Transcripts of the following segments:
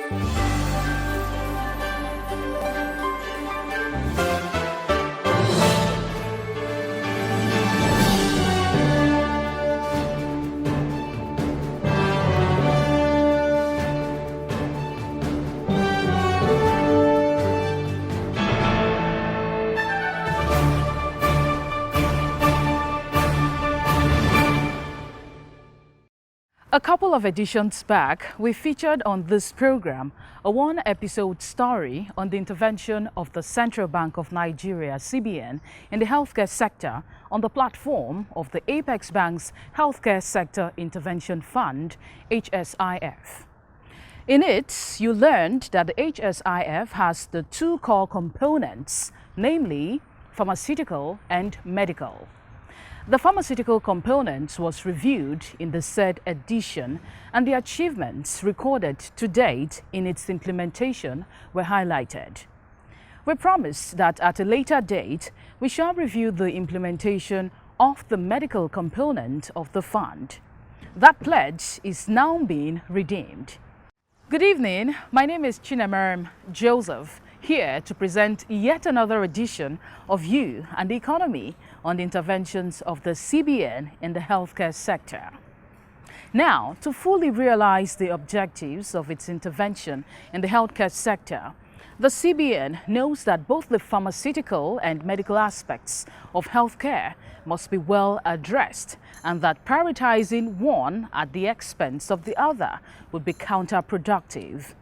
A couple of editions back, we featured on this program a one-episode story on the intervention of the Central Bank of Nigeria, CBN, in the healthcare sector on the platform of the Apex Bank's Healthcare Sector Intervention Fund, HSIF. In it, you learned that the HSIF has the two core components, namely pharmaceutical and medical. The pharmaceutical component was reviewed in the said edition, and the achievements recorded to date in its implementation were highlighted. We promised that at a later date, we shall review the implementation of the medical component of the fund. That pledge is now being redeemed. Good evening, my name is Chinemerem Joseph, here to present yet another edition of You and the Economy on the interventions of the CBN in the healthcare sector. Now, to fully realize the objectives of its intervention in the healthcare sector, the CBN knows that both the pharmaceutical and medical aspects of healthcare must be well addressed, and that prioritizing one at the expense of the other would be counterproductive.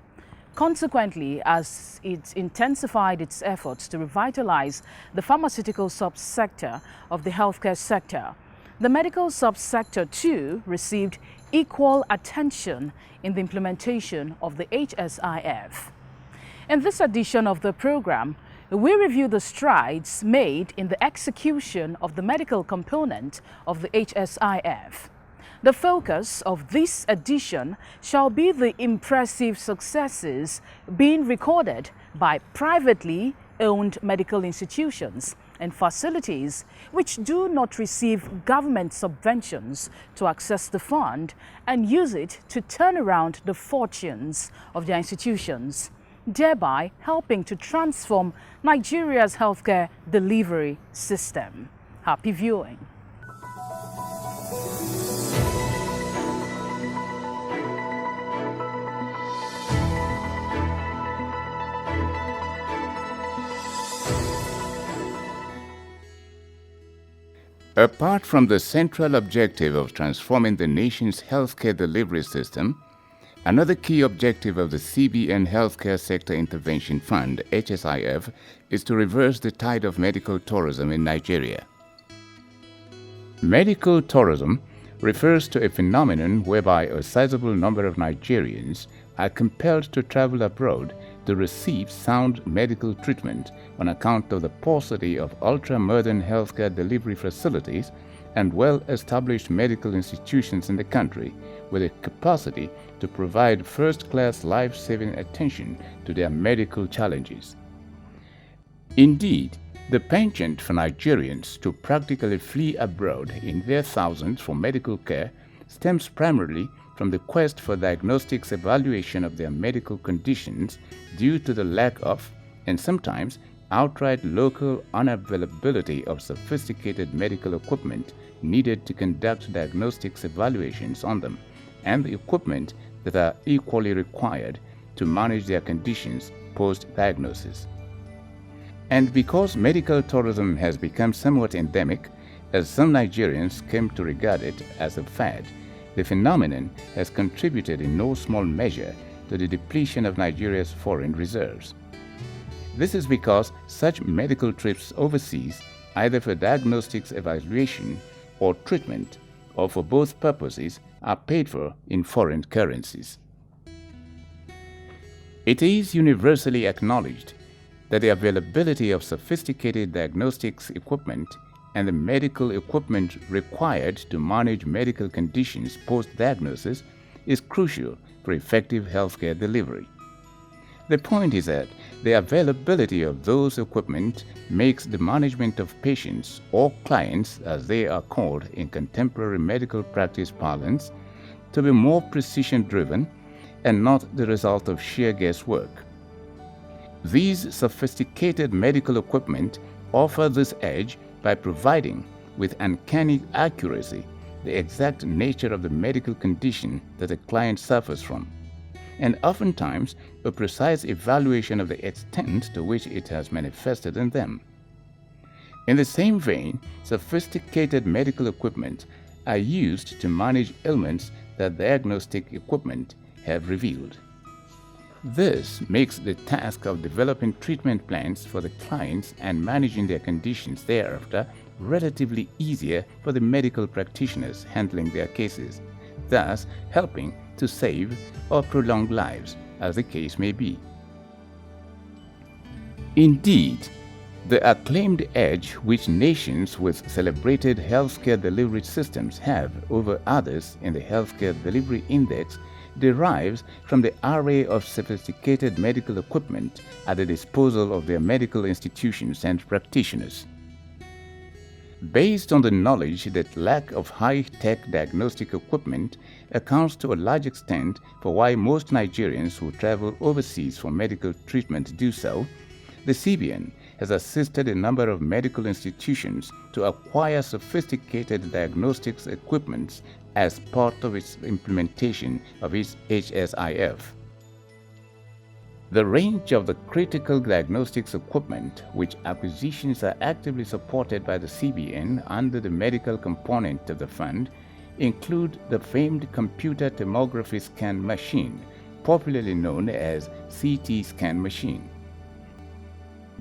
Consequently, as it intensified its efforts to revitalize the pharmaceutical subsector of the healthcare sector, the medical subsector too received equal attention in the implementation of the HSIF. In this edition of the program, we review the strides made in the execution of the medical component of the HSIF. The focus of this edition shall be the impressive successes being recorded by privately owned medical institutions and facilities which do not receive government subventions to access the fund and use it to turn around the fortunes of their institutions, thereby helping to transform Nigeria's healthcare delivery system. Happy viewing. Apart from the central objective of transforming the nation's healthcare delivery system, another key objective of the CBN Healthcare Sector Intervention Fund, HSIF, is to reverse the tide of medical tourism in Nigeria. Medical tourism refers to a phenomenon whereby a sizable number of Nigerians are compelled to travel abroad to receive sound medical treatment on account of the paucity of ultra-modern healthcare delivery facilities and well-established medical institutions in the country with a capacity to provide first-class life-saving attention to their medical challenges. Indeed, the penchant for Nigerians to practically flee abroad in their thousands for medical care stems primarily from the quest for diagnostics evaluation of their medical conditions due to the lack of, and sometimes outright local unavailability of sophisticated medical equipment needed to conduct diagnostics evaluations on them, and the equipment that are equally required to manage their conditions post-diagnosis. And because medical tourism has become somewhat endemic, as some Nigerians came to regard it as a fad, the phenomenon has contributed in no small measure to the depletion of Nigeria's foreign reserves. This is because such medical trips overseas, either for diagnostics evaluation or treatment, or for both purposes, are paid for in foreign currencies. It is universally acknowledged that the availability of sophisticated diagnostics equipment and the medical equipment required to manage medical conditions post-diagnosis is crucial for effective healthcare delivery. The point is that the availability of those equipment makes the management of patients, or clients as they are called in contemporary medical practice parlance, to be more precision-driven and not the result of sheer guesswork. These sophisticated medical equipment offer this edge by providing, with uncanny accuracy, the exact nature of the medical condition that a client suffers from, and oftentimes a precise evaluation of the extent to which it has manifested in them. In the same vein, sophisticated medical equipment are used to manage ailments that diagnostic equipment have revealed. This makes the task of developing treatment plans for the clients and managing their conditions thereafter relatively easier for the medical practitioners handling their cases, thus helping to save or prolong lives, as the case may be. Indeed, the acclaimed edge which nations with celebrated healthcare delivery systems have over others in the Healthcare Delivery Index derives from the array of sophisticated medical equipment at the disposal of their medical institutions and practitioners. Based on the knowledge that lack of high-tech diagnostic equipment accounts to a large extent for why most Nigerians who travel overseas for medical treatment do so, the CBN has assisted a number of medical institutions to acquire sophisticated diagnostics equipment as part of its implementation of its HSIF. The range of the critical diagnostics equipment, which acquisitions are actively supported by the CBN under the medical component of the fund, include the famed computer tomography scan machine, popularly known as CT scan machine,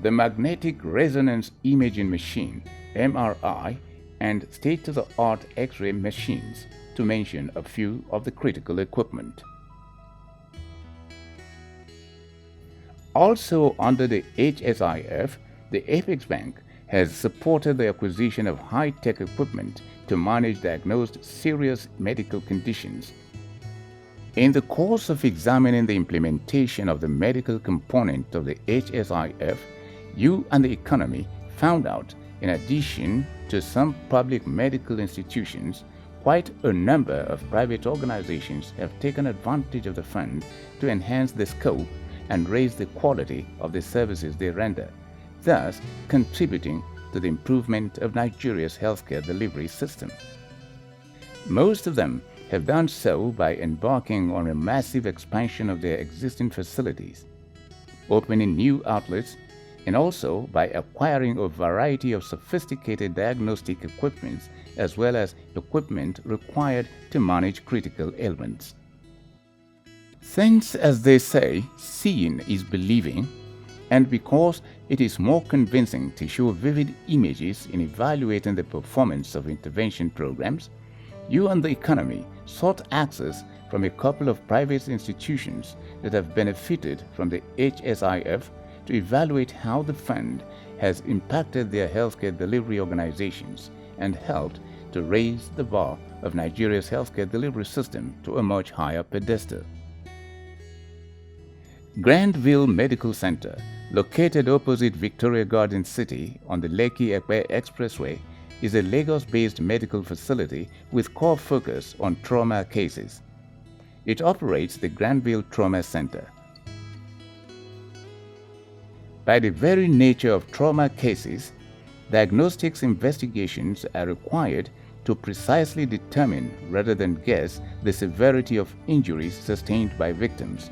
the magnetic resonance imaging machine, MRI, and state-of-the-art X-ray machines, to mention a few of the critical equipment. Also under the HSIF, the Apex Bank has supported the acquisition of high-tech equipment to manage diagnosed serious medical conditions. In the course of examining the implementation of the medical component of the HSIF, you and the economy found out, in addition to some public medical institutions, quite a number of private organizations have taken advantage of the fund to enhance the scope and raise the quality of the services they render, thus contributing to the improvement of Nigeria's healthcare delivery system. Most of them have done so by embarking on a massive expansion of their existing facilities, opening new outlets, and also by acquiring a variety of sophisticated diagnostic equipment as well as equipment required to manage critical ailments. Since, as they say, seeing is believing, and because it is more convincing to show vivid images in evaluating the performance of intervention programs, you and the economy sought access from a couple of private institutions that have benefited from the HSIF to evaluate how the fund has impacted their healthcare delivery organizations and helped to raise the bar of Nigeria's healthcare delivery system to a much higher pedestal. Grandville Medical Center, located opposite Victoria Garden City on the Lekki-Epe Expressway, is a Lagos-based medical facility with core focus on trauma cases. It operates the Grandville Trauma Center. By the very nature of trauma cases, diagnostics investigations are required to precisely determine rather than guess the severity of injuries sustained by victims.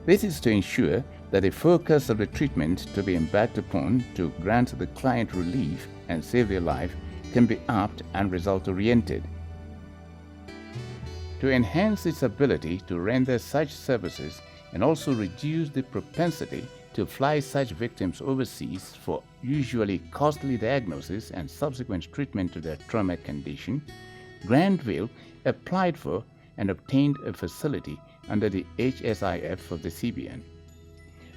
This is to ensure that the focus of the treatment to be embarked upon to grant the client relief and save their life can be apt and result-oriented. To enhance its ability to render such services and also reduce the propensity to fly such victims overseas for usually costly diagnosis and subsequent treatment to their trauma condition, Grandville applied for and obtained a facility under the HSIF of the CBN.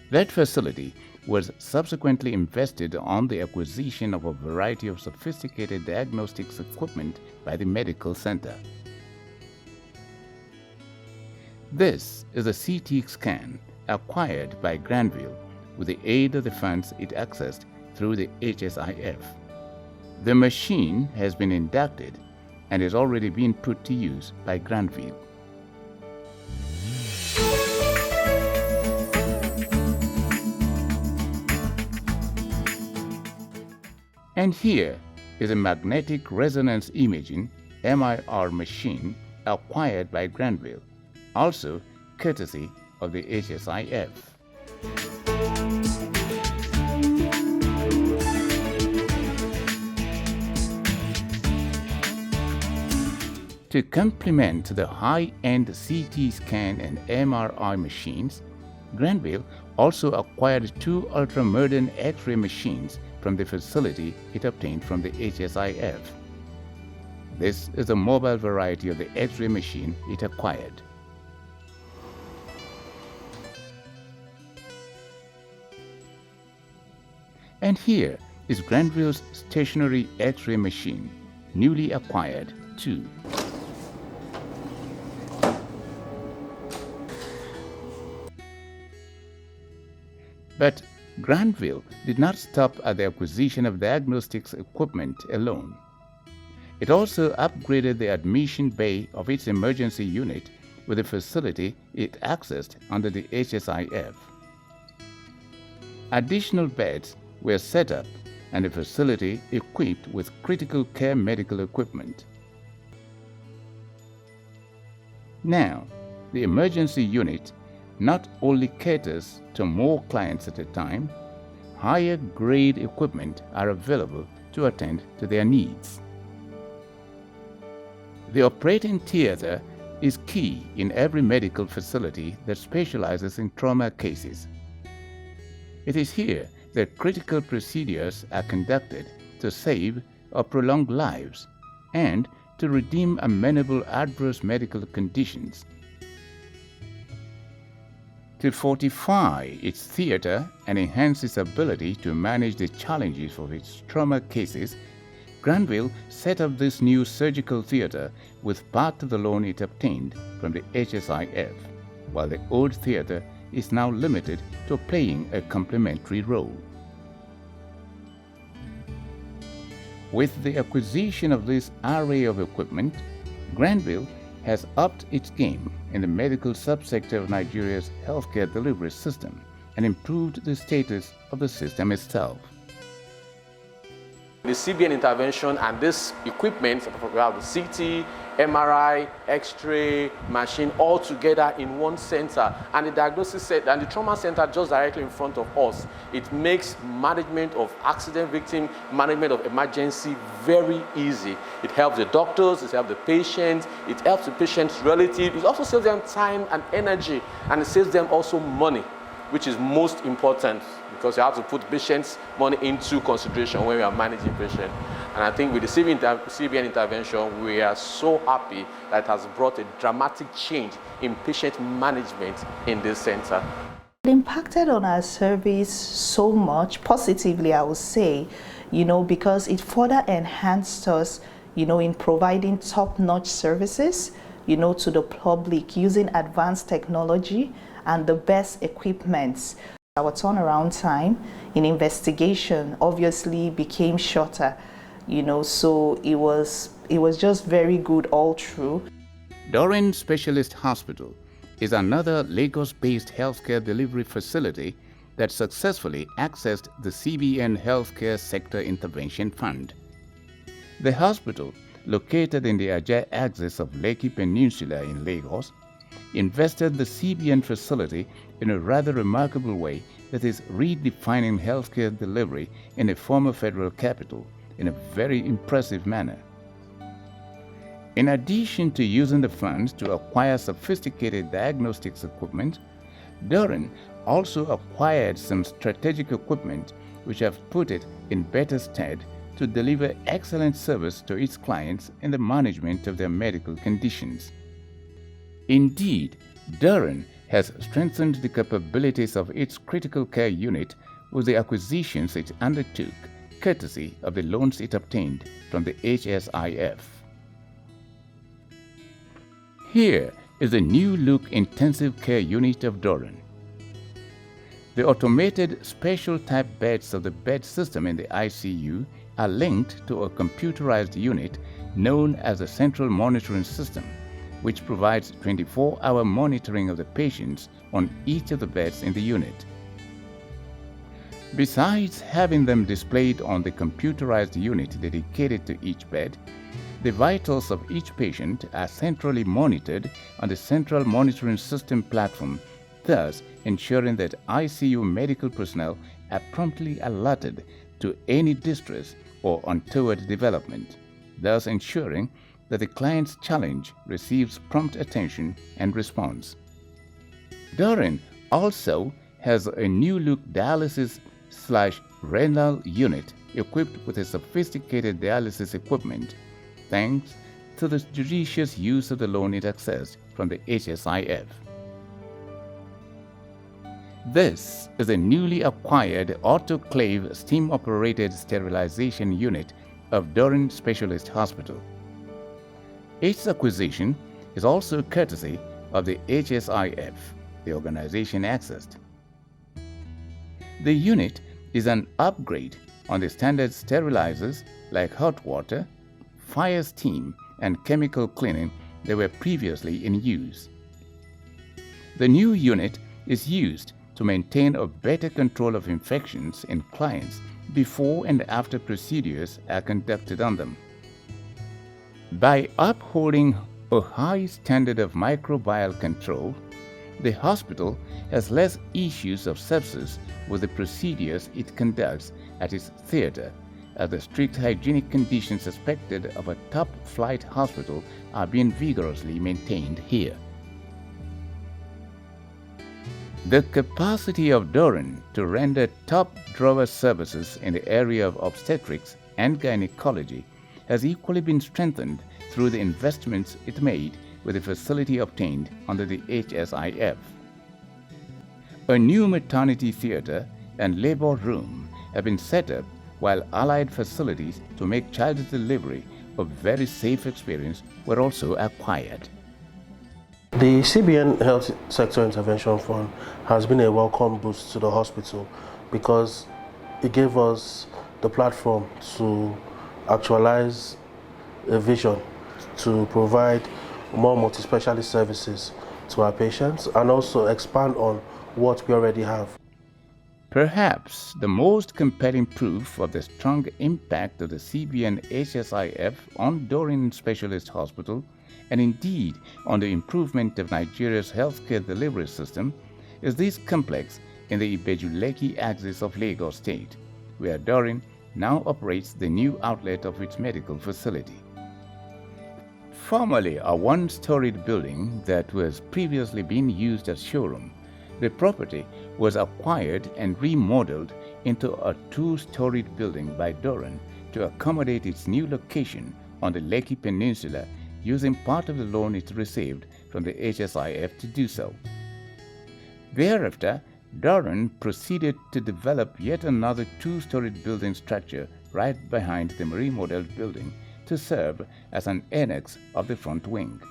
That facility was subsequently invested on the acquisition of a variety of sophisticated diagnostics equipment by the medical center. This is a CT scan acquired by Grandville with the aid of the funds it accessed through the HSIF. The machine has been inducted and is already being put to use by Grandville. And here is a magnetic resonance imaging (MIR) machine acquired by Granville, also courtesy of the HSIF. To complement the high-end CT scan and MRI machines, Granville also acquired 2 ultra-modern X-ray machines from the facility it obtained from the HSIF. This is a mobile variety of the X-ray machine it acquired. And here is Granville's stationary X-ray machine, newly acquired too. But Granville did not stop at the acquisition of diagnostics equipment alone. It also upgraded the admission bay of its emergency unit with a facility it accessed under the HSIF. Additional beds were set up and a facility equipped with critical care medical equipment. Now, the emergency unit not only caters to more clients at a time, higher grade equipment are available to attend to their needs. The operating theater is key in every medical facility that specializes in trauma cases. It is here that critical procedures are conducted to save or prolong lives and to redeem amenable adverse medical conditions. To fortify its theater and enhance its ability to manage the challenges of its trauma cases, Granville set up this new surgical theater with part of the loan it obtained from the HSIF, while the old theater is now limited to playing a complementary role. With the acquisition of this array of equipment, Granville has upped its game in the medical subsector of Nigeria's healthcare delivery system and improved the status of the system itself. The CBN intervention and this equipment, we have the CT, MRI, X-ray machine all together in one center, and the diagnosis center and the trauma center just directly in front of us. It makes management of accident victim, management of emergency very easy. It helps the doctors, it helps the patients, it helps the patient's relatives. It also saves them time and energy, and it saves them also money, which is most important, because you have to put patients' money into consideration when we are managing patients. And I think with the CBN intervention, we are so happy that it has brought a dramatic change in patient management in this center. It impacted on our service so much, positively I would say, because it further enhanced us, in providing top-notch services, to the public using advanced technology and the best equipments. Our turnaround time in investigation obviously became shorter, so it was just very good all through. Doran Specialist Hospital is another Lagos-based healthcare delivery facility that successfully accessed the CBN Healthcare Sector Intervention Fund. The hospital, located in the Ajah axis of Lekki Peninsula in Lagos, invested the CBN facility in a rather remarkable way that is redefining healthcare delivery in a former federal capital in a very impressive manner. In addition to using the funds to acquire sophisticated diagnostics equipment, Doran also acquired some strategic equipment which have put it in better stead to deliver excellent service to its clients in the management of their medical conditions. Indeed, Doran has strengthened the capabilities of its critical care unit with the acquisitions it undertook, courtesy of the loans it obtained from the HSIF. Here is the new-look intensive care unit of Doran. The automated special-type beds of the bed system in the ICU are linked to a computerized unit known as the Central Monitoring System, which provides 24-hour monitoring of the patients on each of the beds in the unit. Besides having them displayed on the computerized unit dedicated to each bed, the vitals of each patient are centrally monitored on the Central Monitoring System platform, thus ensuring that ICU medical personnel are promptly alerted to any distress or untoward development, thus ensuring that the client's challenge receives prompt attention and response. Doran also has a new-look dialysis/renal unit equipped with a sophisticated dialysis equipment, thanks to the judicious use of the loan it accessed from the HSIF. This is a newly acquired autoclave steam-operated sterilization unit of Doran Specialist Hospital. Its acquisition is also courtesy of the HSIF, the organization accessed. The unit is an upgrade on the standard sterilizers like hot water, fire steam, and chemical cleaning that were previously in use. The new unit is used to maintain a better control of infections in clients before and after procedures are conducted on them. By upholding a high standard of microbial control, the hospital has less issues of sepsis with the procedures it conducts at its theater, as the strict hygienic conditions expected of a top-flight hospital are being vigorously maintained here. The capacity of Doran to render top-drawer services in the area of obstetrics and gynecology has equally been strengthened through the investments it made with the facility obtained under the HSIF. A new maternity theater and labor room have been set up, while allied facilities to make child delivery a very safe experience were also acquired. The CBN Health Sector Intervention Fund has been a welcome boost to the hospital because it gave us the platform to actualize a vision to provide more multi-specialist services to our patients and also expand on what we already have. Perhaps the most compelling proof of the strong impact of the CBN HSIF on Doran Specialist Hospital and indeed on the improvement of Nigeria's healthcare delivery system is this complex in the Ibeju-Lekki axis of Lagos State, where Doran now operates the new outlet of its medical facility. Formerly a one-storied building that was previously being used as showroom, the property was acquired and remodeled into a two-storied building by Doran to accommodate its new location on the Lekki Peninsula, using part of the loan it received from the HSIF to do so. Thereafter, Doran proceeded to develop yet another two-storied building structure right behind the remodeled building to serve as an annex of the front wing.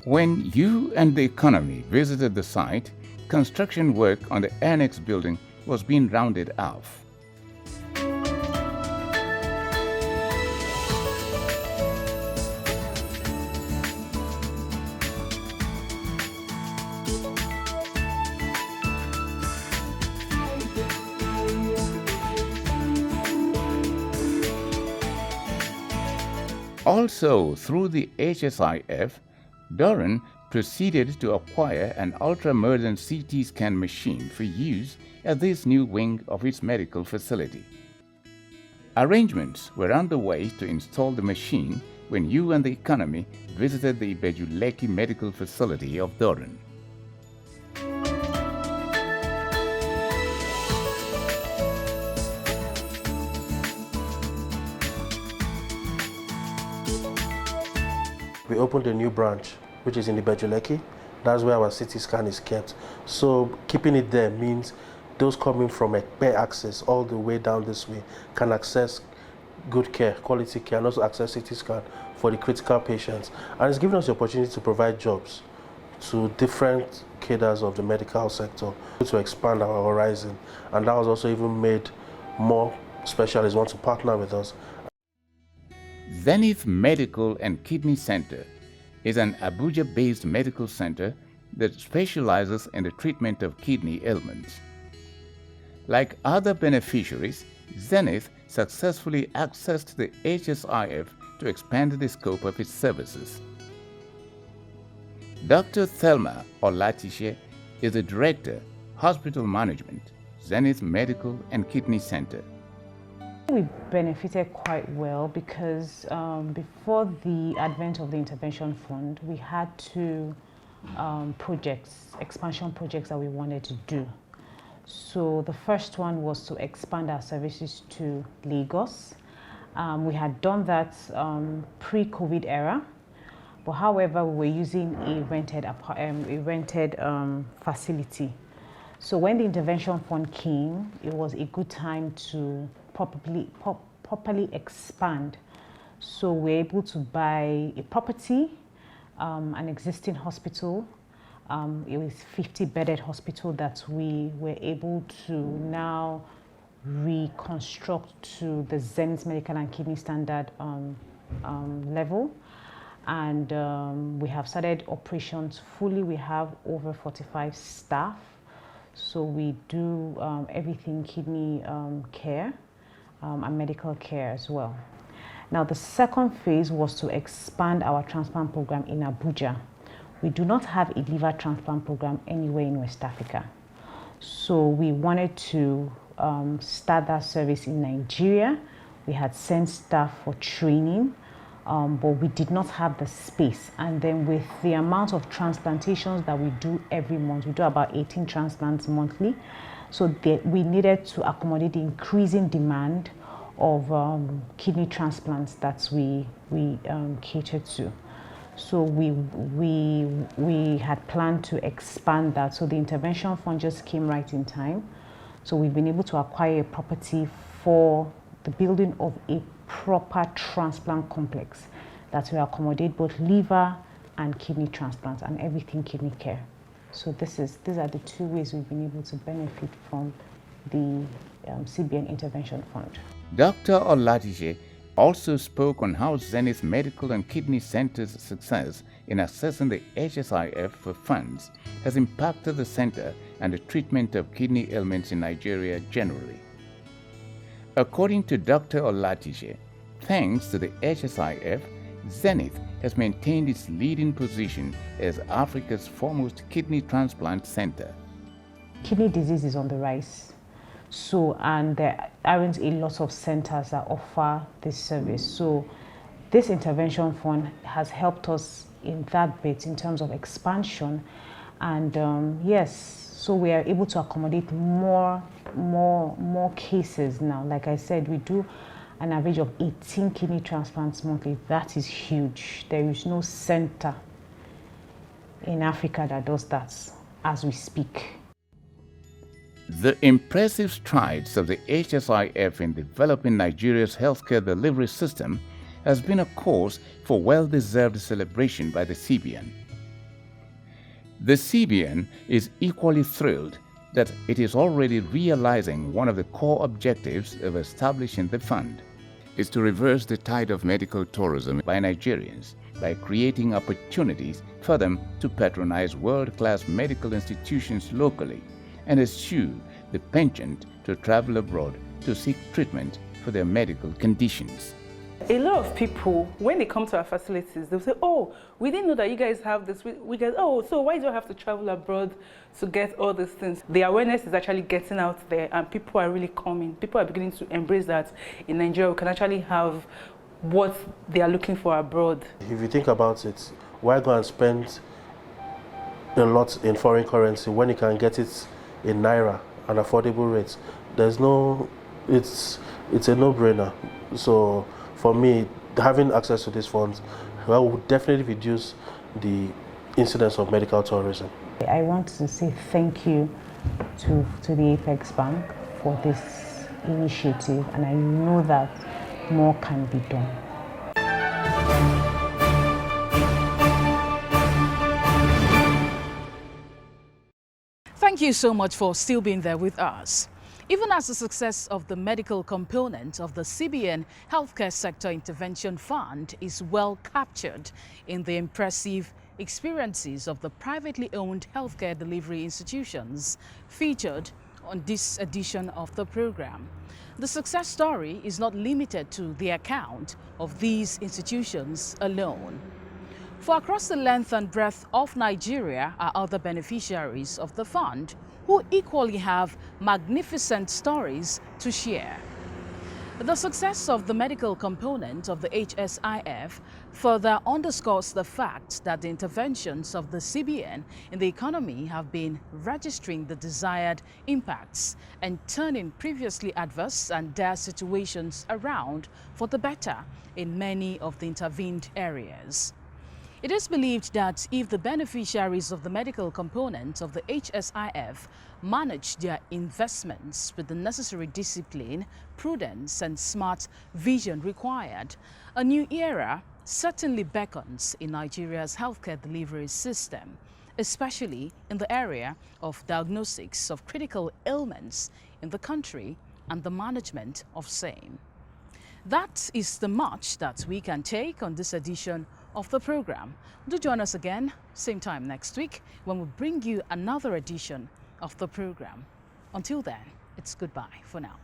When you and the economy visited the site, construction work on the annex building was being rounded off. Also, through the HSIF, Doran proceeded to acquire an ultra-modern CT scan machine for use at this new wing of its medical facility. Arrangements were underway to install the machine when you and the economy visited the Ibeju-Lekki medical facility of Doran. We opened a new branch, which is in Ibeju-Lekki. That's where our CT scan is kept. So keeping it there means those coming from Ekpe access all the way down this way can access good care, quality care, and also access CT scan for the critical patients. And it's given us the opportunity to provide jobs to different cadres of the medical sector to expand our horizon. And that was also even made more specialists want to partner with us. Zenith Medical and Kidney Center is an Abuja-based medical center that specializes in the treatment of kidney ailments. Like other beneficiaries, Zenith successfully accessed the HSIF to expand the scope of its services. Dr. Thelma Olatishe is the Director, Hospital Management, Zenith Medical and Kidney Center. We benefited quite well because before the advent of the intervention fund, we had two expansion projects that we wanted to do. So the first one was to expand our services to Lagos. We had done that pre-COVID era, but however, we were using a rented facility. So when the intervention fund came, it was a good time to properly expand. So we're able to buy a property, an existing hospital. It was 50-bedded hospital that we were able to now reconstruct to the Zenith Medical and Kidney Standard level. And we have started operations fully. We have over 45 staff. So we do everything kidney care and medical care as well. Now the second phase was to expand our transplant program in Abuja. We do not have a liver transplant program anywhere in West Africa. So we wanted to start that service in Nigeria. We had sent staff for training, but we did not have the space. And then with the amount of transplantations that we do every month, we do about 18 transplants monthly. So we needed to accommodate the increasing demand of kidney transplants that we cater to. So we had planned to expand that. So the intervention fund just came right in time. So we've been able to acquire a property for the building of a proper transplant complex that will accommodate both liver and kidney transplants and everything kidney care. So these are the two ways we've been able to benefit from the CBN Intervention Fund. Dr. Olatishe also spoke on how Zenith Medical and Kidney Center's success in accessing the HSIF for funds has impacted the center and the treatment of kidney ailments in Nigeria generally. According to Dr. Olatishe, thanks to the HSIF, Zenith has maintained its leading position as Africa's foremost kidney transplant center. Kidney disease is on the rise. So, and there aren't a lot of centers that offer this service. So this intervention fund has helped us in that bit in terms of expansion. And yes, so we are able to accommodate more cases now. Like I said, we do an average of 18 kidney transplants monthly. That is huge. There is no center in Africa that does that as we speak. The impressive strides of the HSIF in developing Nigeria's healthcare delivery system has been a cause for well-deserved celebration by the CBN. The CBN is equally thrilled that it is already realizing one of the core objectives of establishing the fund is to reverse the tide of medical tourism by Nigerians by creating opportunities for them to patronize world-class medical institutions locally and eschew the penchant to travel abroad to seek treatment for their medical conditions. A lot of people, when they come to our facilities, they'll say, oh, we didn't know that you guys have this. We guys, oh, so why do I have to travel abroad to get all these things? The awareness is actually getting out there and people are really coming. People are beginning to embrace that in Nigeria we can actually have what they are looking for abroad. If you think about it, why go and spend a lot in foreign currency when you can get it in Naira and affordable rates? There's no, it's a no-brainer. So for me, having access to these funds will definitely reduce the incidence of medical tourism. I want to say thank you to the Apex Bank for this initiative, and I know that more can be done. Thank you so much for still being there with us. Even as the success of the medical component of the CBN Healthcare Sector Intervention Fund is well captured in the impressive experiences of the privately owned healthcare delivery institutions featured on this edition of the program. The success story is not limited to the account of these institutions alone. For across the length and breadth of Nigeria are other beneficiaries of the fund who equally have magnificent stories to share. The success of the medical component of the HSIF further underscores the fact that the interventions of the CBN in the economy have been registering the desired impacts and turning previously adverse and dire situations around for the better in many of the intervened areas. It is believed that if the beneficiaries of the medical component of the HSIF manage their investments with the necessary discipline, prudence, and smart vision required, a new era certainly beckons in Nigeria's healthcare delivery system, especially in the area of diagnostics of critical ailments in the country and the management of same. That is the much that we can take on this edition of the program. Do join us again, same time next week, when we bring you another edition of the program. Until then, it's goodbye for now.